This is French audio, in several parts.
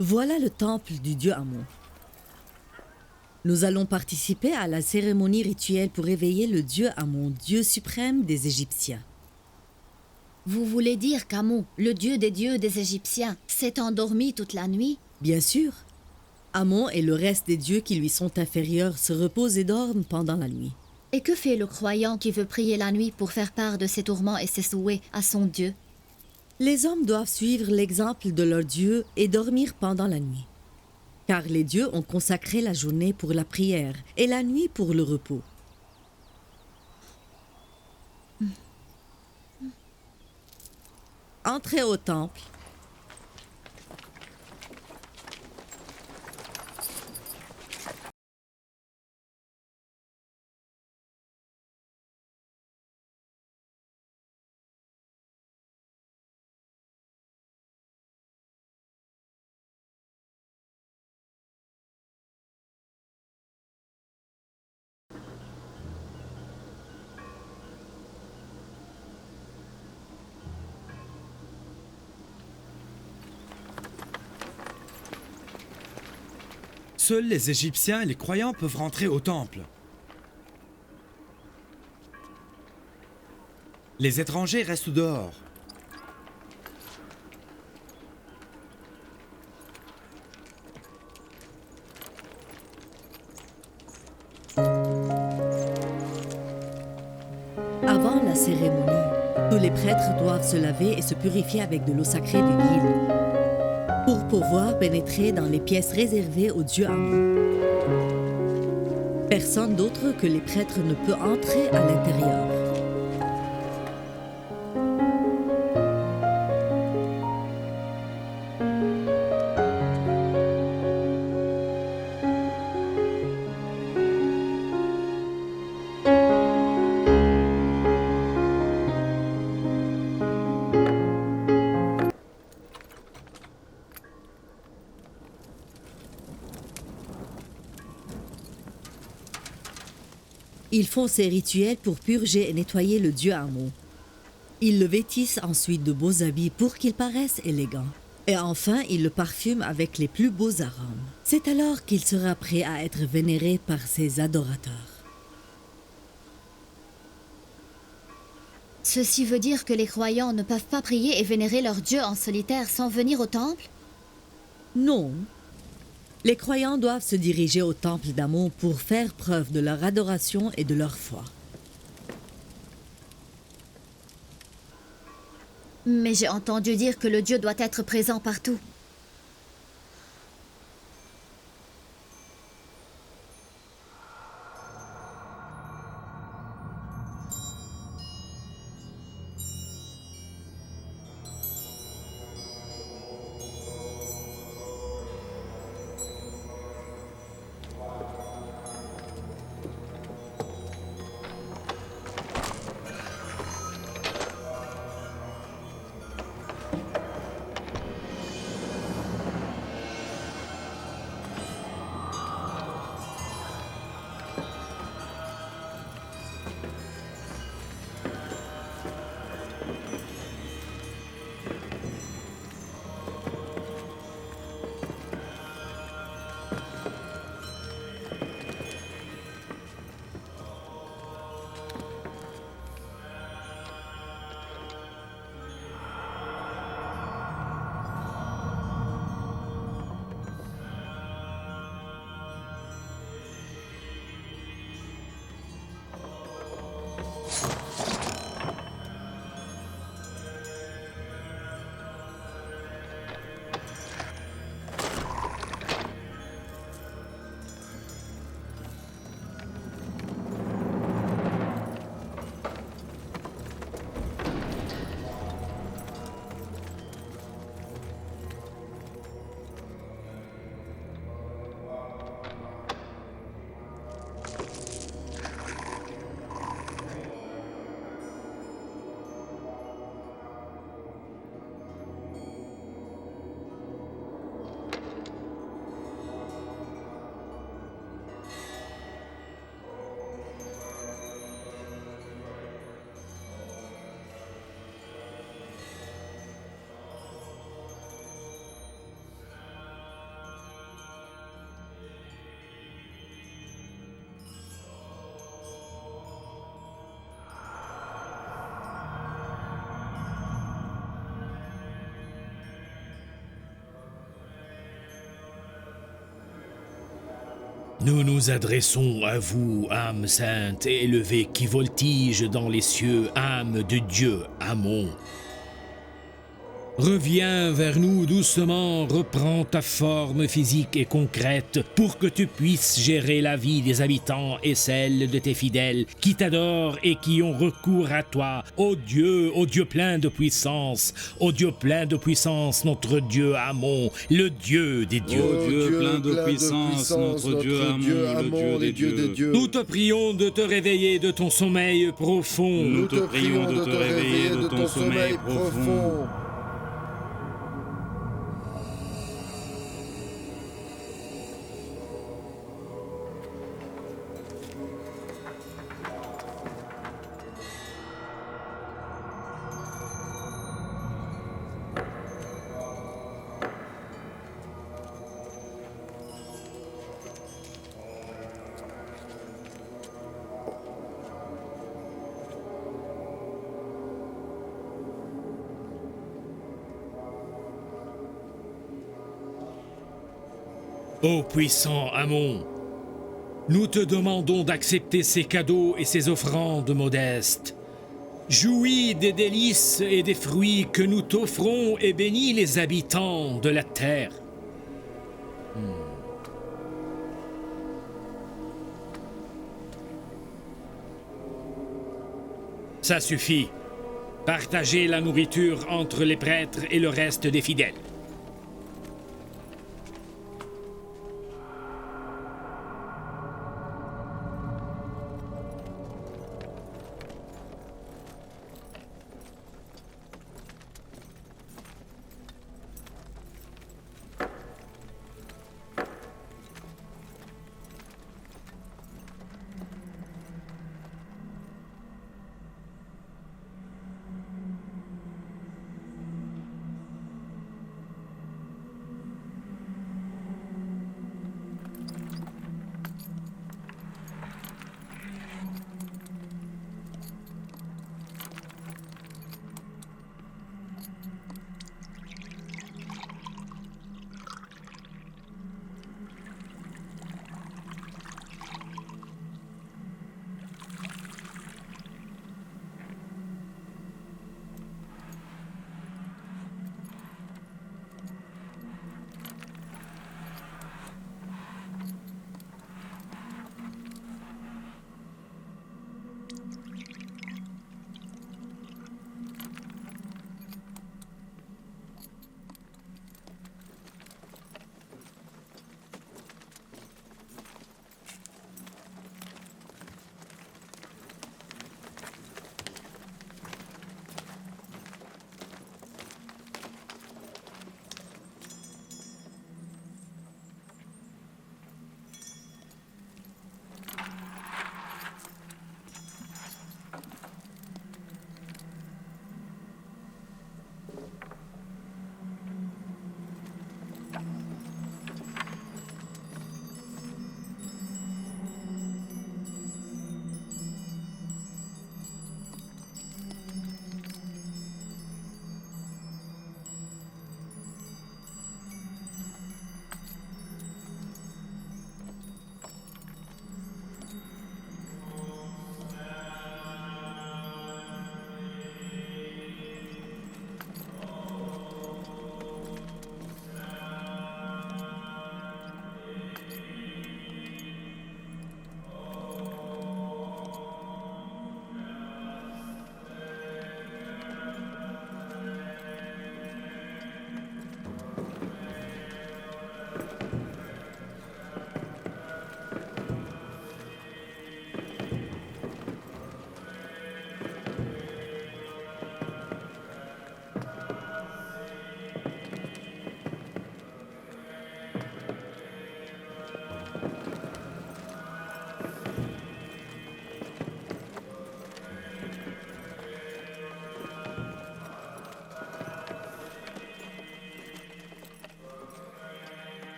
Voilà le temple du dieu Amon. Nous allons participer à la cérémonie rituelle pour éveiller le dieu Amon, dieu suprême des Égyptiens. Vous voulez dire qu'Amon, le dieu des Égyptiens, s'est endormi toute la nuit? Bien sûr, Amon et le reste des dieux qui lui sont inférieurs se reposent et dorment pendant la nuit. Et que fait le croyant qui veut prier la nuit pour faire part de ses tourments et ses souhaits à son Dieu? Les hommes doivent suivre l'exemple de leur dieu et dormir pendant la nuit. Car les dieux ont consacré la journée pour la prière et la nuit pour le repos. Entrez au temple. Seuls les Égyptiens et les croyants peuvent rentrer au temple. Les étrangers restent dehors. Avant la cérémonie, tous les prêtres doivent se laver et se purifier avec de l'eau sacrée du Nil pour pouvoir pénétrer dans les pièces réservées au dieu Amon. Personne d'autre que les prêtres ne peut entrer à l'intérieur. Ils font ces rituels pour purger et nettoyer le dieu Amon. Ils le vêtissent ensuite de beaux habits pour qu'il paraisse élégant. Et enfin, ils le parfument avec les plus beaux arômes. C'est alors qu'il sera prêt à être vénéré par ses adorateurs. Ceci veut dire que les croyants ne peuvent pas prier et vénérer leur Dieu en solitaire sans venir au temple? Non. Les croyants doivent se diriger au temple d'Amon pour faire preuve de leur adoration et de leur foi. Mais j'ai entendu dire que le Dieu doit être présent partout. Nous nous adressons à vous, âme sainte et élevée qui voltige dans les cieux, âme de Dieu, Amon. Reviens vers nous doucement, reprends ta forme physique et concrète pour que tu puisses gérer la vie des habitants et celle de tes fidèles qui t'adorent et qui ont recours à toi, ô Dieu plein de puissance, ô Dieu plein de puissance, notre Dieu Amon, le Dieu des dieux. Ô Dieu plein de puissance, notre Dieu Amon, le Dieu des dieux. Nous te prions de te réveiller de ton sommeil profond. Nous te prions de te réveiller de ton sommeil profond. Ô puissant Amon, nous te demandons d'accepter ces cadeaux et ces offrandes modestes. Jouis des délices et des fruits que nous t'offrons et bénis les habitants de la terre. Ça suffit. Partagez la nourriture entre les prêtres et le reste des fidèles.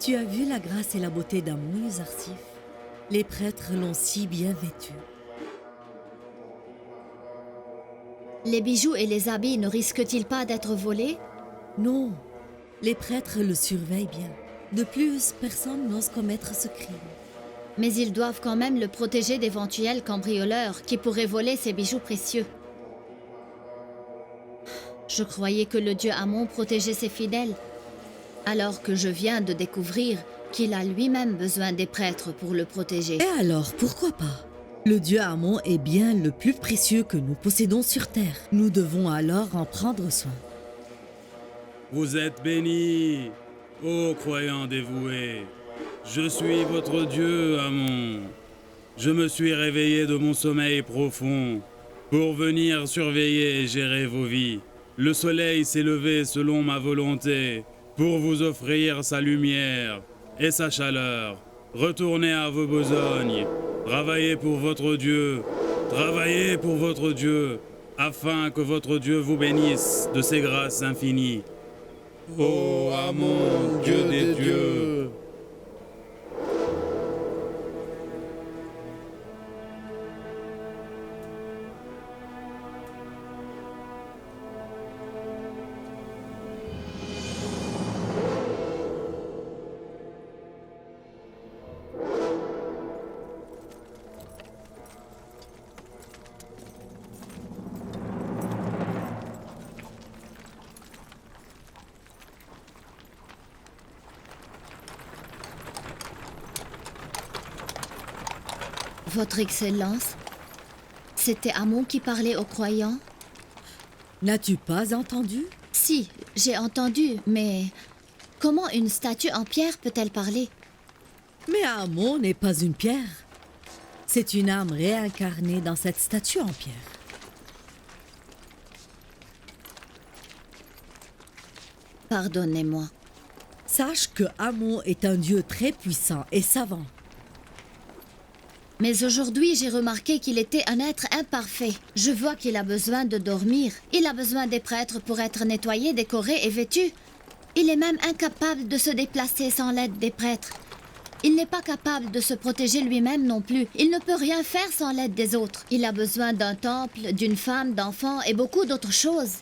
Tu as vu la grâce et la beauté d'Amon, Yuzarsif? Les prêtres l'ont si bien vêtu. Les bijoux et les habits ne risquent-ils pas d'être volés? Non, les prêtres le surveillent bien. De plus, personne n'ose commettre ce crime. Mais ils doivent quand même le protéger d'éventuels cambrioleurs qui pourraient voler ses bijoux précieux. Je croyais que le dieu Amon protégeait ses fidèles, alors que je viens de découvrir qu'il a lui-même besoin des prêtres pour le protéger. Et alors, pourquoi pas? Le dieu Amon est bien le plus précieux que nous possédons sur terre. Nous devons alors en prendre soin. Vous êtes bénis, ô croyants dévoués. Je suis votre Dieu, Amon. Je me suis réveillé de mon sommeil profond pour venir surveiller et gérer vos vies. Le soleil s'est levé selon ma volonté pour vous offrir sa lumière et sa chaleur. Retournez à vos besognes. Travaillez pour votre Dieu. Travaillez pour votre Dieu, afin que votre Dieu vous bénisse de ses grâces infinies. Ô Amon, Dieu des dieux! Votre Excellence, c'était Amon qui parlait aux croyants? N'as-tu pas entendu? Si, j'ai entendu, mais comment une statue en pierre peut-elle parler? Mais Amon n'est pas une pierre. C'est une âme réincarnée dans cette statue en pierre. Pardonnez-moi. Sache que Amon est un dieu très puissant et savant. Mais aujourd'hui, j'ai remarqué qu'il était un être imparfait. Je vois qu'il a besoin de dormir. Il a besoin des prêtres pour être nettoyé, décoré et vêtu. Il est même incapable de se déplacer sans l'aide des prêtres. Il n'est pas capable de se protéger lui-même non plus. Il ne peut rien faire sans l'aide des autres. Il a besoin d'un temple, d'une femme, d'enfants et beaucoup d'autres choses.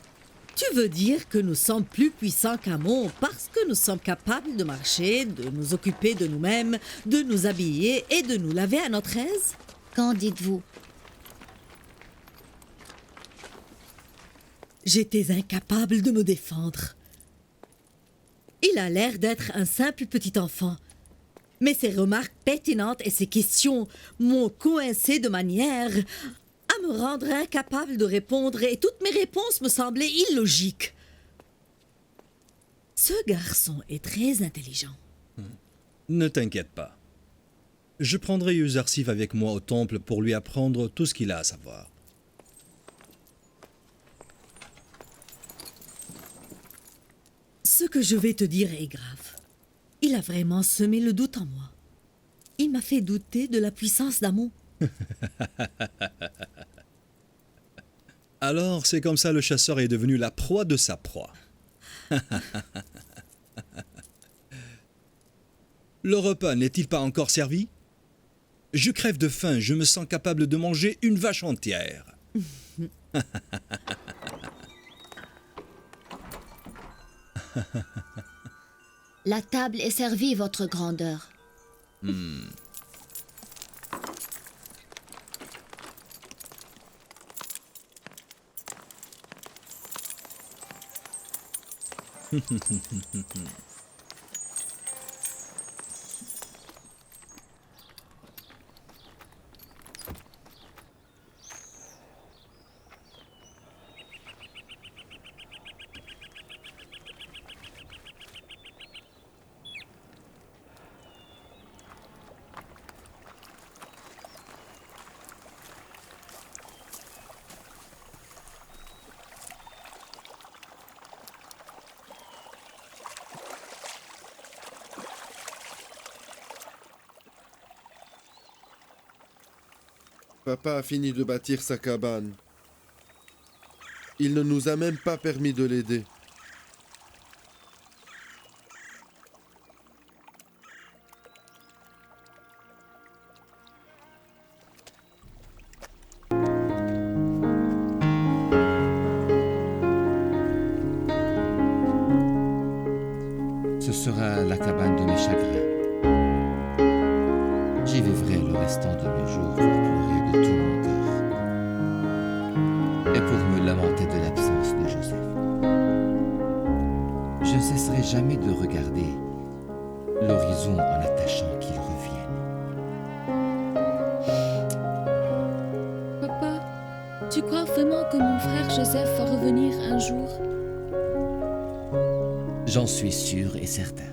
Tu veux dire que nous sommes plus puissants qu'Amon parce que nous sommes capables de marcher, de nous occuper de nous-mêmes, de nous habiller et de nous laver à notre aise? Qu'en dites-vous? J'étais incapable de me défendre. Il a l'air d'être un simple petit enfant. Mais ses remarques pertinentes et ses questions m'ont coincé de manière à me rendre incapable de répondre et toutes mes réponses me semblaient illogiques. Ce garçon est très intelligent. Ne t'inquiète pas. Je prendrai Yuzarsif avec moi au temple pour lui apprendre tout ce qu'il a à savoir. Ce que je vais te dire est grave. Il a vraiment semé le doute en moi. Il m'a fait douter de la puissance d'Amon. Alors, c'est comme ça le chasseur est devenu la proie de sa proie. Le repas n'est-il pas encore servi? Je crève de faim, je me sens capable de manger une vache entière. La table est servie, votre grandeur. Papa a fini de bâtir sa cabane. Il ne nous a même pas permis de l'aider. sera la cabane de mes chagrins. J'y vivrai le restant de mes jours pour pleurer de tout mon cœur et pour me lamenter de l'absence de Joseph. Je ne cesserai jamais de regarder l'horizon en attachant qu'il revienne. Papa, tu crois vraiment que mon frère Joseph va revenir un jour? J'en suis sûr et certain.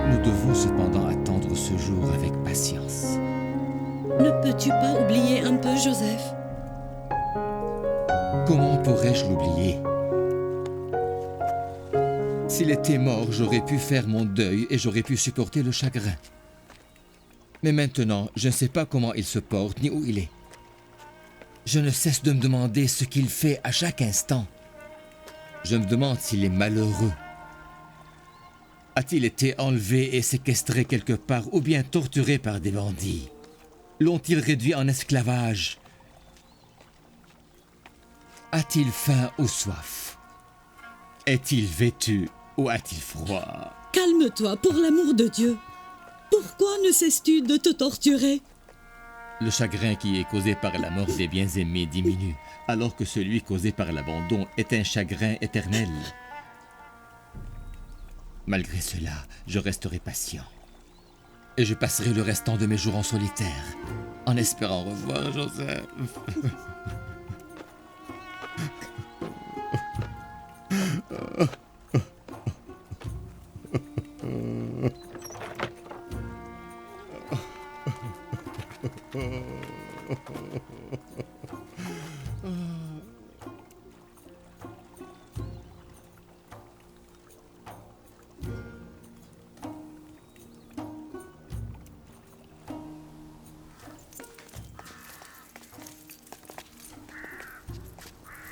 Nous devons cependant attendre ce jour avec patience. Ne peux-tu pas oublier un peu Joseph? Comment pourrais-je l'oublier? S'il était mort, j'aurais pu faire mon deuil et j'aurais pu supporter le chagrin. Mais maintenant, je ne sais pas comment il se porte ni où il est. Je ne cesse de me demander ce qu'il fait à chaque instant. Je me demande s'il est malheureux. A-t-il été enlevé et séquestré quelque part ou bien torturé par des bandits? L'ont-ils réduit en esclavage? A-t-il faim ou soif? Est-il vêtu ou a-t-il froid? Calme-toi, pour l'amour de Dieu. Pourquoi ne cesses-tu de te torturer? Le chagrin qui est causé par la mort des bien-aimés diminue, alors que celui causé par l'abandon est un chagrin éternel. Malgré cela, je resterai patient. Et je passerai le restant de mes jours en solitaire, en espérant revoir Joseph.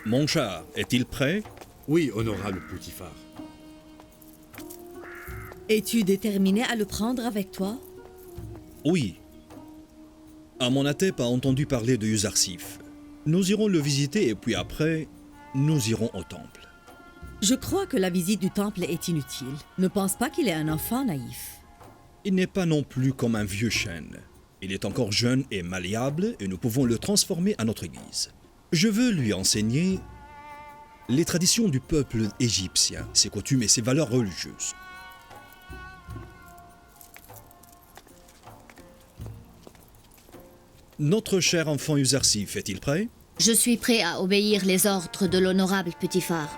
Mon char, est-il prêt? Oui, honorable Poutifar. Es-tu déterminé à le prendre avec toi? Oui. Amonatep a entendu parler de Yuzarsif. Nous irons le visiter et puis après, nous irons au temple. Je crois que la visite du temple est inutile. Ne pense pas qu'il est un enfant naïf. Il n'est pas non plus comme un vieux chêne. Il est encore jeune et malléable et nous pouvons le transformer à notre guise. Je veux lui enseigner les traditions du peuple égyptien, ses coutumes et ses valeurs religieuses. Notre cher enfant Yuzarsif est-il prêt? Je suis prêt à obéir les ordres de l'honorable Poutifar.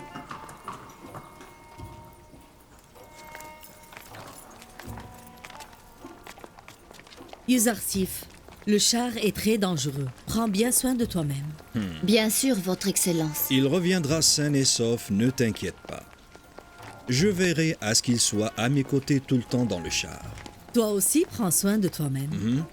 Yuzarsif, le char est très dangereux. Prends bien soin de toi-même. Bien sûr, votre Excellence. Il reviendra sain et sauf, ne t'inquiète pas. Je veillerai à ce qu'il soit à mes côtés tout le temps dans le char. Toi aussi, prends soin de toi-même.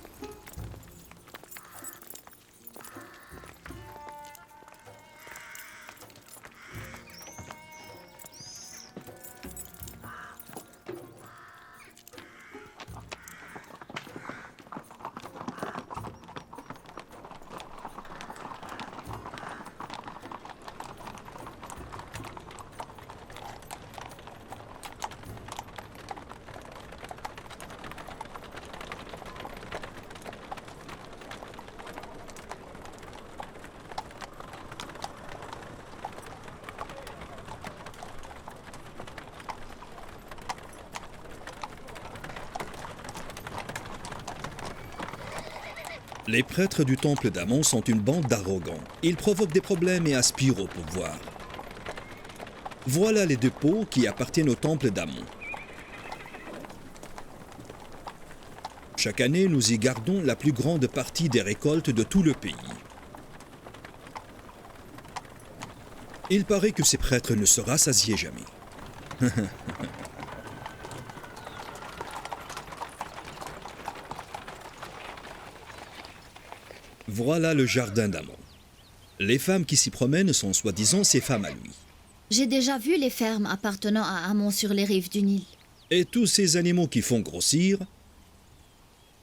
Les prêtres du temple d'Amon sont une bande d'arrogants. Ils provoquent des problèmes et aspirent au pouvoir. Voilà les dépôts qui appartiennent au temple d'Amon. Chaque année, nous y gardons la plus grande partie des récoltes de tout le pays. Il paraît que ces prêtres ne se rassasiaient jamais. Voilà le jardin d'Amon. Les femmes qui s'y promènent sont soi-disant ses femmes à lui. J'ai déjà vu les fermes appartenant à Amon sur les rives du Nil. Et tous ces animaux qui font grossir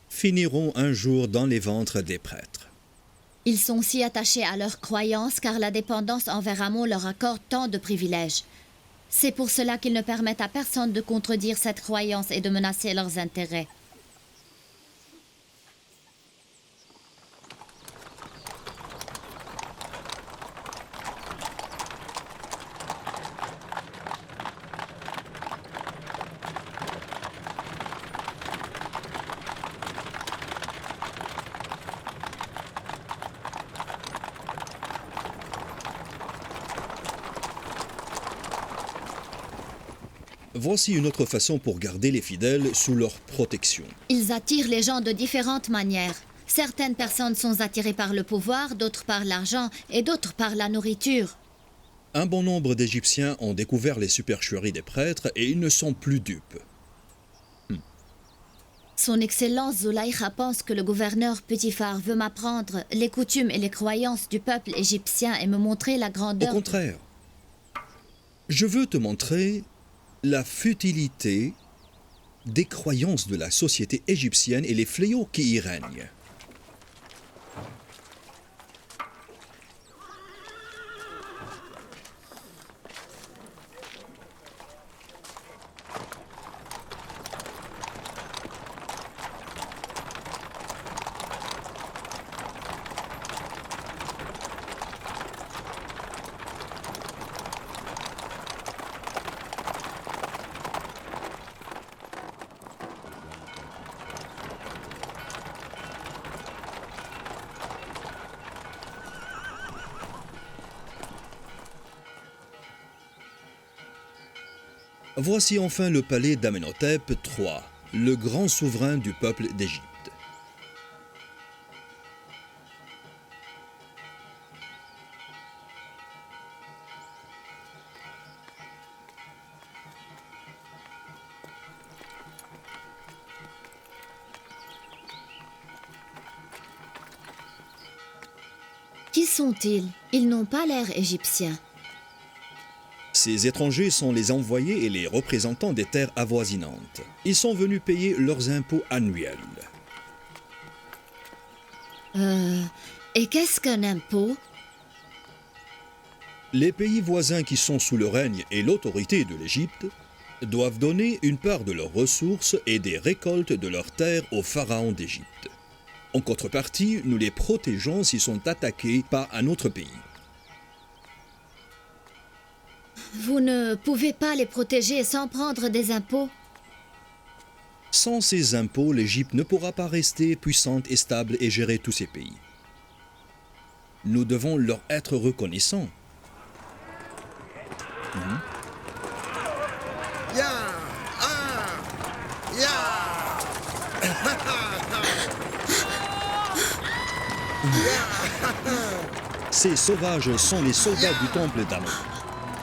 finiront un jour dans les ventres des prêtres. Ils sont si attachés à leurs croyances car la dépendance envers Amon leur accorde tant de privilèges. C'est pour cela qu'ils ne permettent à personne de contredire cette croyance et de menacer leurs intérêts. Voici une autre façon pour garder les fidèles sous leur protection. Ils attirent les gens de différentes manières. Certaines personnes sont attirées par le pouvoir, d'autres par l'argent et d'autres par la nourriture. Un bon nombre d'Égyptiens ont découvert les supercheries des prêtres et ils ne sont plus dupes. Son Excellence Zulaïcha pense que le gouverneur Potiphar veut m'apprendre les coutumes et les croyances du peuple égyptien et me montrer la Au grandeur... contraire, je veux te montrer la futilité des croyances de la société égyptienne et les fléaux qui y règnent. Voici enfin le palais d'Amenhotep III, le grand souverain du peuple d'Égypte. Qui sont-ils? Ils n'ont pas l'air égyptiens. Ces étrangers sont les envoyés et les représentants des terres avoisinantes. Ils sont venus payer leurs impôts annuels. Et qu'est-ce qu'un impôt? Les pays voisins qui sont sous le règne et l'autorité de l'Égypte doivent donner une part de leurs ressources et des récoltes de leurs terres au pharaon d'Égypte. En contrepartie, nous les protégeons s'ils sont attaqués par un autre pays. Vous ne pouvez pas les protéger sans prendre des impôts? Sans ces impôts, l'Égypte ne pourra pas rester puissante et stable et gérer tous ces pays. Nous devons leur être reconnaissants. Ces sauvages sont les soldats du temple d'Amon.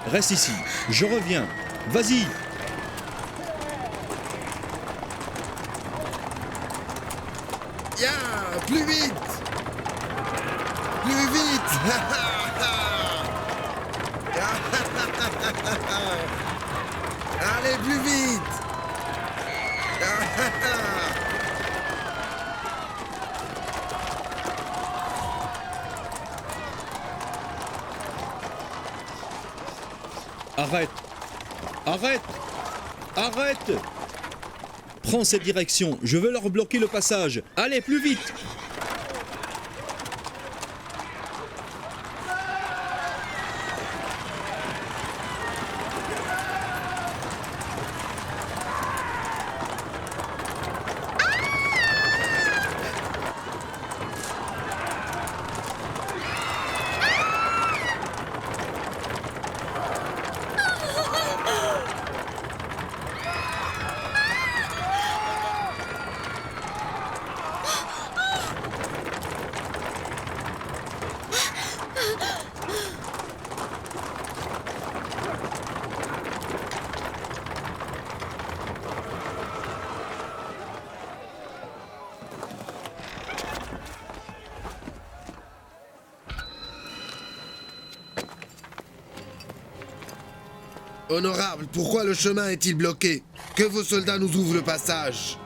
Reste ici, je reviens. Vas-y. Plus vite. Plus vite. Allez, plus vite. Arrête. Arrête. Arrête. Prends cette direction, je veux leur bloquer le passage. Allez, plus vite. Honorable, pourquoi le chemin est-il bloqué? Que vos soldats nous ouvrent le passage.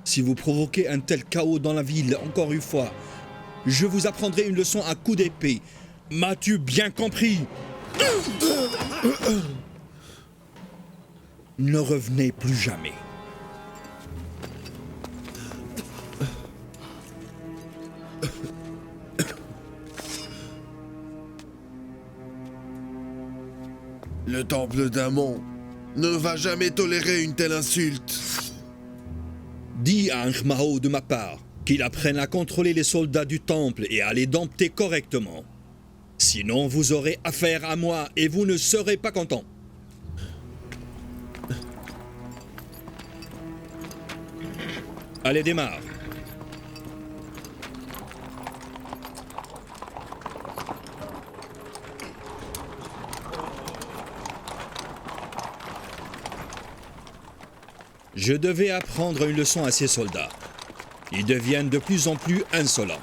Si vous provoquez un tel chaos dans la ville, encore une fois, je vous apprendrai une leçon à coups d'épée. M'as-tu bien compris? Ne revenez plus jamais. Le temple d'Amon ne va jamais tolérer une telle insulte. Dis à Ankhmao de ma part qu'il apprenne à contrôler les soldats du temple et à les dompter correctement. Sinon, vous aurez affaire à moi et vous ne serez pas content. Allez, démarre. Je devais apprendre une leçon à ces soldats. Ils deviennent de plus en plus insolents.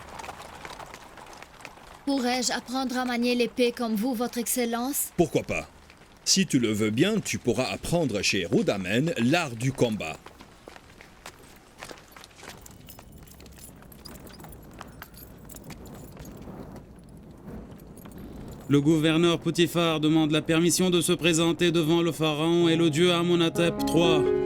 Pourrais-je apprendre à manier l'épée comme vous, votre Excellence? Pourquoi pas? Si tu le veux bien, tu pourras apprendre chez Rudamen l'art du combat. Le gouverneur Poutifar demande la permission de se présenter devant le pharaon et le dieu Amonatep III.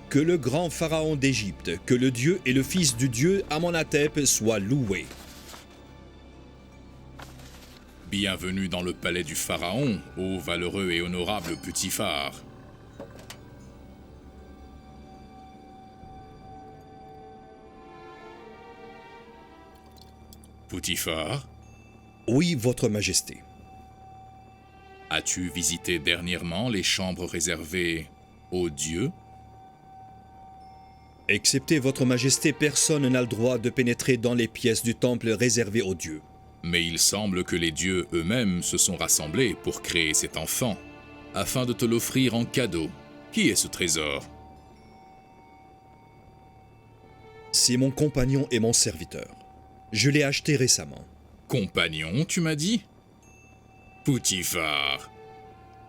Que le grand pharaon d'Égypte, que le dieu et le fils du dieu Amonatep soient loués. Bienvenue dans le palais du pharaon, ô valeureux et honorable Poutifar. Poutifar, Oui, votre majesté. as-tu visité dernièrement les chambres réservées aux dieux? Excepté votre majesté, personne n'a le droit de pénétrer dans les pièces du temple réservées aux dieux. Mais il semble que les dieux eux-mêmes se sont rassemblés pour créer cet enfant, afin de te l'offrir en cadeau. Qui est ce trésor? C'est mon compagnon et mon serviteur. Je l'ai acheté récemment. Compagnon, tu m'as dit? Poutifar,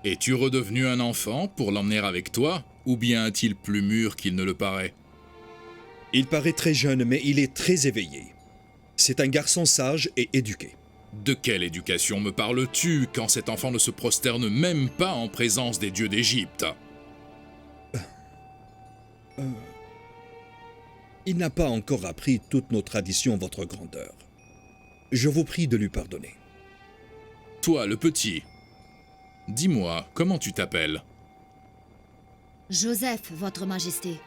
es-tu redevenu un enfant pour l'emmener avec toi, ou bien est-il plus mûr qu'il ne le paraît? Il paraît très jeune, mais il est très éveillé. C'est un garçon sage et éduqué. De quelle éducation me parles-tu quand cet enfant ne se prosterne même pas en présence des dieux d'Égypte? Il n'a pas encore appris toutes nos traditions, votre grandeur. Je vous prie de lui pardonner. Toi, le petit, dis-moi, comment tu t'appelles? Joseph, votre majesté.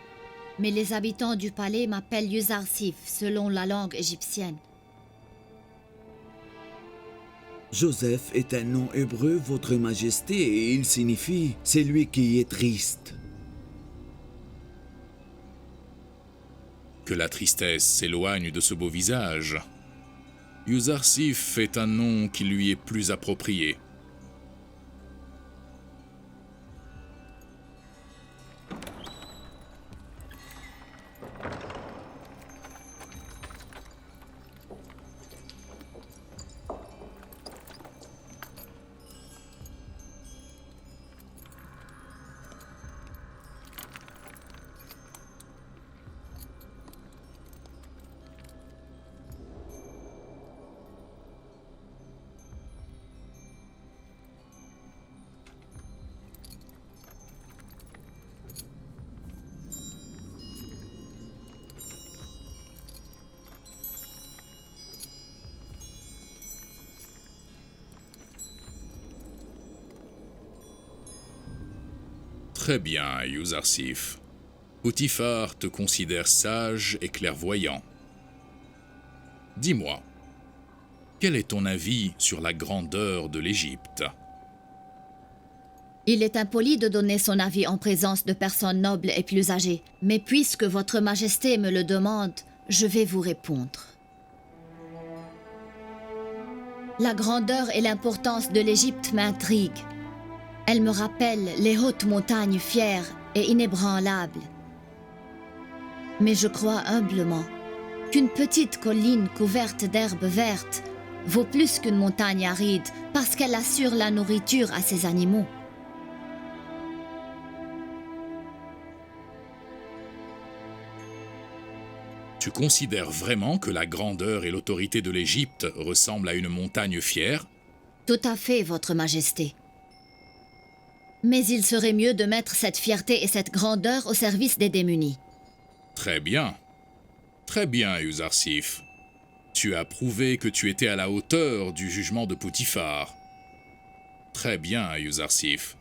Mais les habitants du palais m'appellent Yuzarsif, selon la langue égyptienne. Joseph est un nom hébreu, votre majesté, et il signifie « celui qui est triste ». Que la tristesse s'éloigne de ce beau visage. Yuzarsif est un nom qui lui est plus approprié. Très bien, Yuzarsif. Potiphar te considère sage et clairvoyant. Dis-moi, quel est ton avis sur la grandeur de l'Égypte? Il est impoli de donner son avis en présence de personnes nobles et plus âgées, mais puisque votre majesté me le demande, je vais vous répondre. La grandeur et l'importance de l'Égypte m'intriguent. Elle me rappelle les hautes montagnes fières et inébranlables. Mais je crois humblement qu'une petite colline couverte d'herbes vertes vaut plus qu'une montagne aride parce qu'elle assure la nourriture à ses animaux. Tu considères vraiment que la grandeur et l'autorité de l'Égypte ressemblent à une montagne fière? Tout à fait, votre majesté. Mais il serait mieux de mettre cette fierté et cette grandeur au service des démunis. Très bien. Très bien, Yuzarsif. Tu as prouvé que tu étais à la hauteur du jugement de Potiphar. Très bien, Yuzarsif.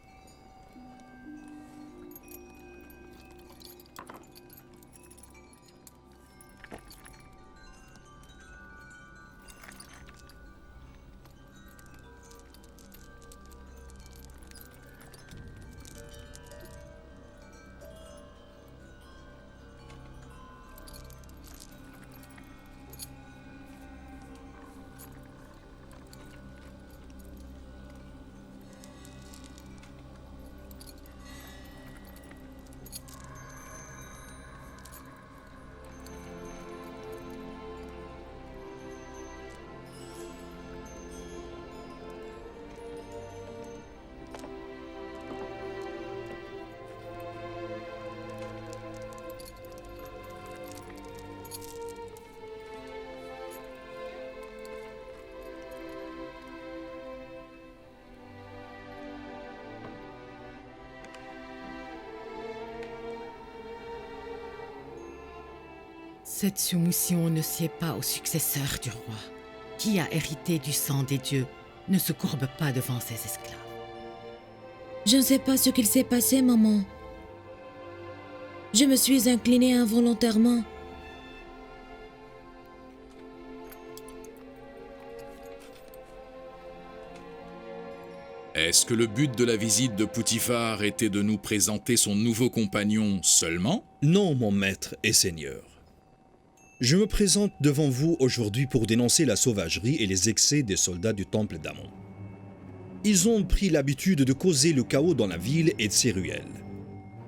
Cette soumission ne sied pas au successeur du roi, qui a hérité du sang des dieux, ne se courbe pas devant ses esclaves. Je ne sais pas ce qu'il s'est passé, maman. Je me suis inclinée involontairement. Est-ce que le but de la visite de Potiphar était de nous présenter son nouveau compagnon seulement? Non, mon maître et seigneur. Je me présente devant vous aujourd'hui pour dénoncer la sauvagerie et les excès des soldats du temple d'Amon. Ils ont pris l'habitude de causer le chaos dans la ville et de ses ruelles.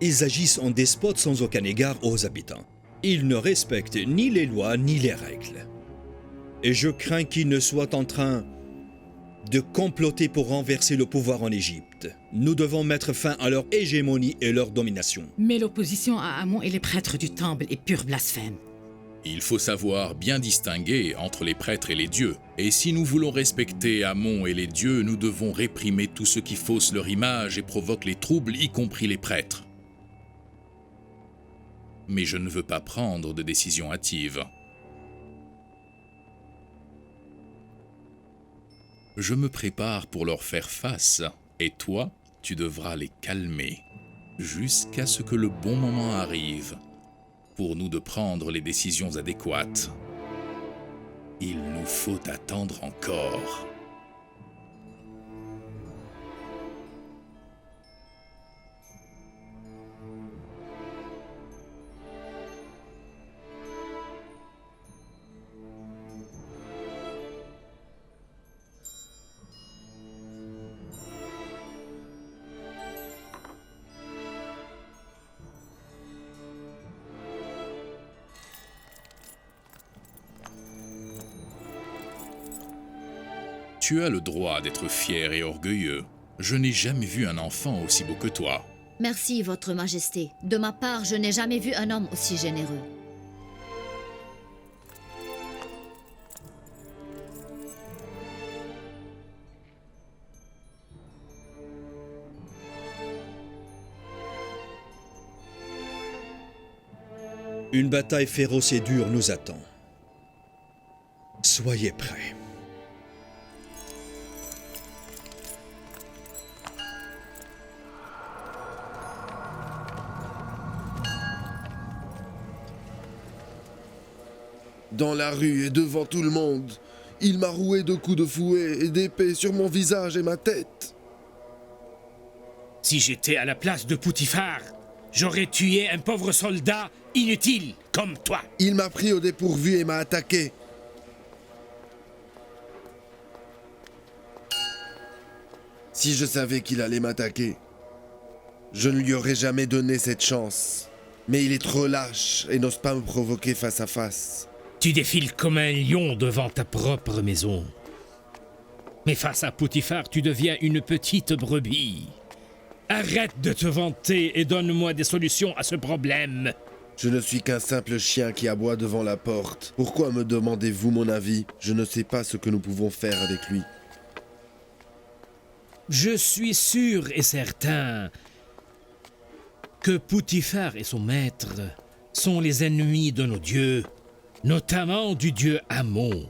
Ils agissent en despotes sans aucun égard aux habitants. Ils ne respectent ni les lois ni les règles. Et je crains qu'ils ne soient en train de comploter pour renverser le pouvoir en Égypte. Nous devons mettre fin à leur hégémonie et leur domination. Mais l'opposition à Amon et les prêtres du temple est pur blasphème. Il faut savoir bien distinguer entre les prêtres et les dieux. Et si nous voulons respecter Amon et les dieux, nous devons réprimer tout ce qui fausse leur image et provoque les troubles, y compris les prêtres. Mais je ne veux pas prendre de décision hâtive. Je me prépare pour leur faire face, et toi, tu devras les calmer, jusqu'à ce que le bon moment arrive, pour nous de prendre les décisions adéquates. Il nous faut attendre encore. Tu as le droit d'être fier et orgueilleux. Je n'ai jamais vu un enfant aussi beau que toi. Merci, votre majesté. De ma part, je n'ai jamais vu un homme aussi généreux. Une bataille féroce et dure nous attend. Soyez prêts. Dans la rue et devant tout le monde. Il m'a roué de coups de fouet et d'épée sur mon visage et ma tête. Si j'étais à la place de Poutifar, j'aurais tué un pauvre soldat inutile comme toi. Il m'a pris au dépourvu et m'a attaqué. Si je savais qu'il allait m'attaquer, je ne lui aurais jamais donné cette chance. Mais il est trop lâche et n'ose pas me provoquer face à face. Tu défiles comme un lion devant ta propre maison. Mais face à Poutifar, tu deviens une petite brebis. Arrête de te vanter et donne-moi des solutions à ce problème. Je ne suis qu'un simple chien qui aboie devant la porte. Pourquoi me demandez-vous mon avis? Je ne sais pas ce que nous pouvons faire avec lui. Je suis sûr et certain que Poutifar et son maître sont les ennemis de nos dieux, notamment du dieu Amon.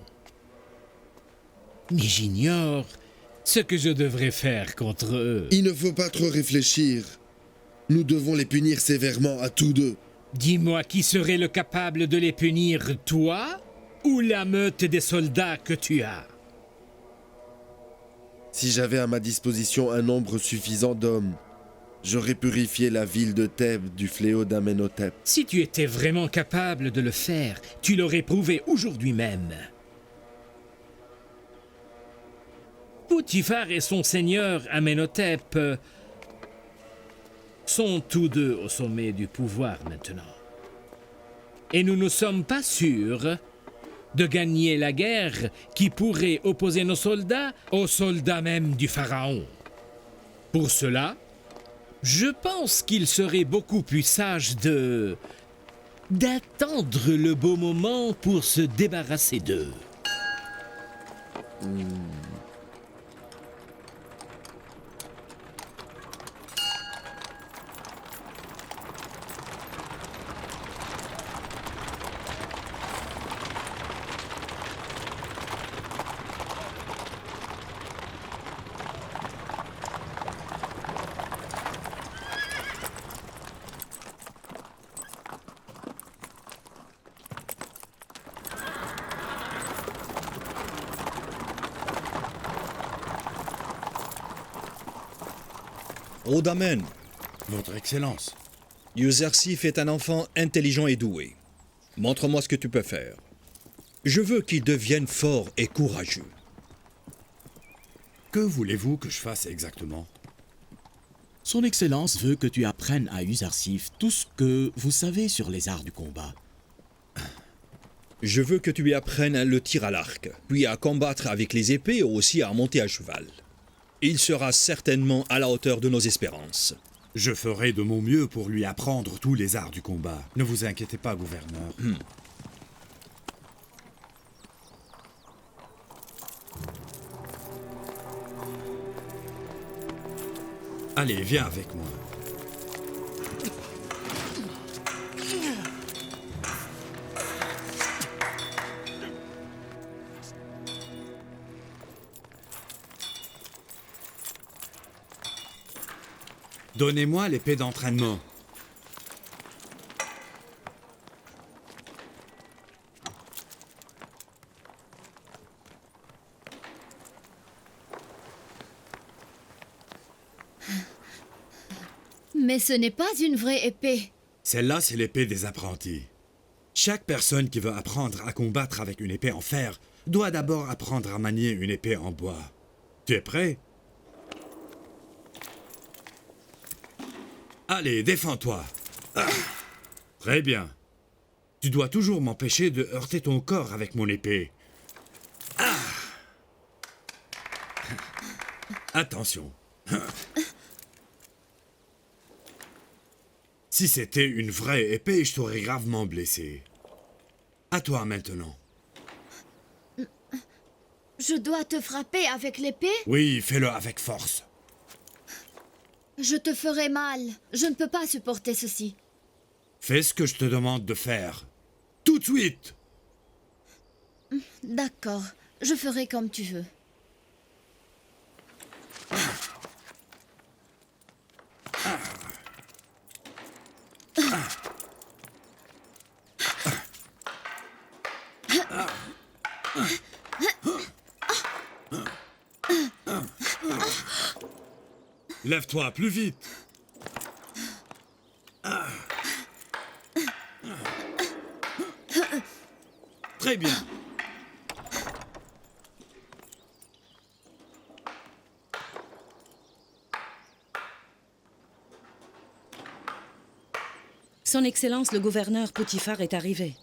Mais j'ignore ce que je devrais faire contre eux. Il ne faut pas trop réfléchir. Nous devons les punir sévèrement à tous deux. Dis-moi qui serait le capable de les punir, toi ou la meute des soldats que tu as? Si j'avais à ma disposition un nombre suffisant d'hommes, j'aurais purifié la ville de Thèbes du fléau d'Amenhotep. Si tu étais vraiment capable de le faire, tu l'aurais prouvé aujourd'hui même. Poutifar et son seigneur Amenhotep sont tous deux au sommet du pouvoir maintenant. Et nous ne sommes pas sûrs de gagner la guerre qui pourrait opposer nos soldats aux soldats même du pharaon. Pour cela, je pense qu'il serait beaucoup plus sage d'attendre le beau moment pour se débarrasser d'eux. Rhodamen, Votre Excellence. Yuzarsif est un enfant intelligent et doué. Montre-moi ce que tu peux faire. Je veux qu'il devienne fort et courageux. Que voulez-vous que je fasse exactement? Son Excellence veut que tu apprennes à Yuzarsif tout ce que vous savez sur les arts du combat. Je veux que tu lui apprennes le tir à l'arc, puis à combattre avec les épées et aussi à monter à cheval. Il sera certainement à la hauteur de nos espérances. Je ferai de mon mieux pour lui apprendre tous les arts du combat. Ne vous inquiétez pas, gouverneur. Allez, viens avec moi. Donnez-moi l'épée d'entraînement. Mais ce n'est pas une vraie épée. Celle-là, c'est l'épée des apprentis. Chaque personne qui veut apprendre à combattre avec une épée en fer doit d'abord apprendre à manier une épée en bois. Tu es prêt? Allez, défends-toi. Ah, très bien. Tu dois toujours m'empêcher de heurter ton corps avec mon épée. Ah. Attention. Si c'était une vraie épée, je t'aurais gravement blessé. À toi maintenant. Je dois te frapper avec l'épée? Oui, fais-le avec force. Je te ferai mal. Je ne peux pas supporter ceci. Fais ce que je te demande de faire. Tout de suite! D'accord. Je ferai comme tu veux. Lève-toi, plus vite. Très bien. Son Excellence le gouverneur Potiphar est arrivé.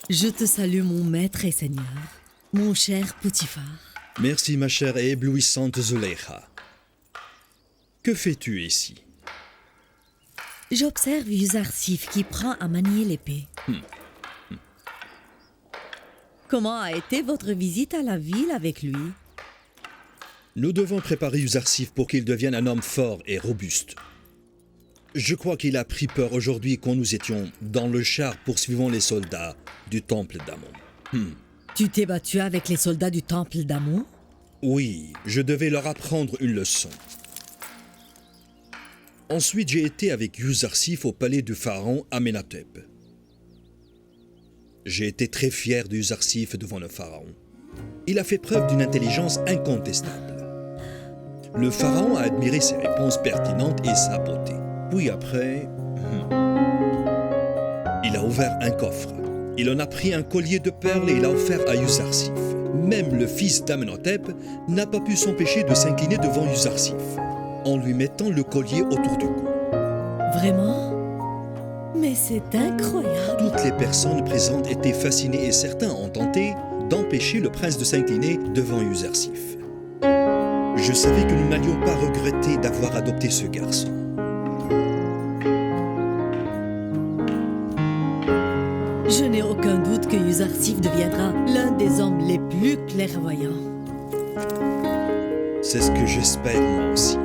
Je te salue, mon maître et seigneur, mon cher Potiphar. Merci, ma chère et éblouissante Zuleika. Que fais-tu ici? J'observe Yuzarsif qui prend à manier l'épée. Comment a été votre visite à la ville avec lui? Nous devons préparer Yuzarsif pour qu'il devienne un homme fort et robuste. Je crois qu'il a pris peur aujourd'hui quand nous étions dans le char poursuivant les soldats du temple d'Amon. Tu t'es battu avec les soldats du temple d'Amon? Oui, je devais leur apprendre une leçon. Ensuite, j'ai été avec Yuzarsif au palais du pharaon Amenhotep. J'ai été très fier de Yuzarsif devant le pharaon. Il a fait preuve d'une intelligence incontestable. Le pharaon a admiré ses réponses pertinentes et sa beauté. Puis après, il a ouvert un coffre. Il en a pris un collier de perles et l'a offert à Yuzarsif. Même le fils d'Amenhotep n'a pas pu s'empêcher de s'incliner devant Yuzarsif, en lui mettant le collier autour du cou. Vraiment? Mais c'est incroyable! Toutes les personnes présentes étaient fascinées et certains ont tenté d'empêcher le prince de s'incliner devant Yuzarsif. Je savais que nous n'allions pas regretter d'avoir adopté ce garçon. Je n'ai aucun doute que Yuzarsif deviendra l'un des hommes les plus clairvoyants. C'est ce que j'espère moi aussi.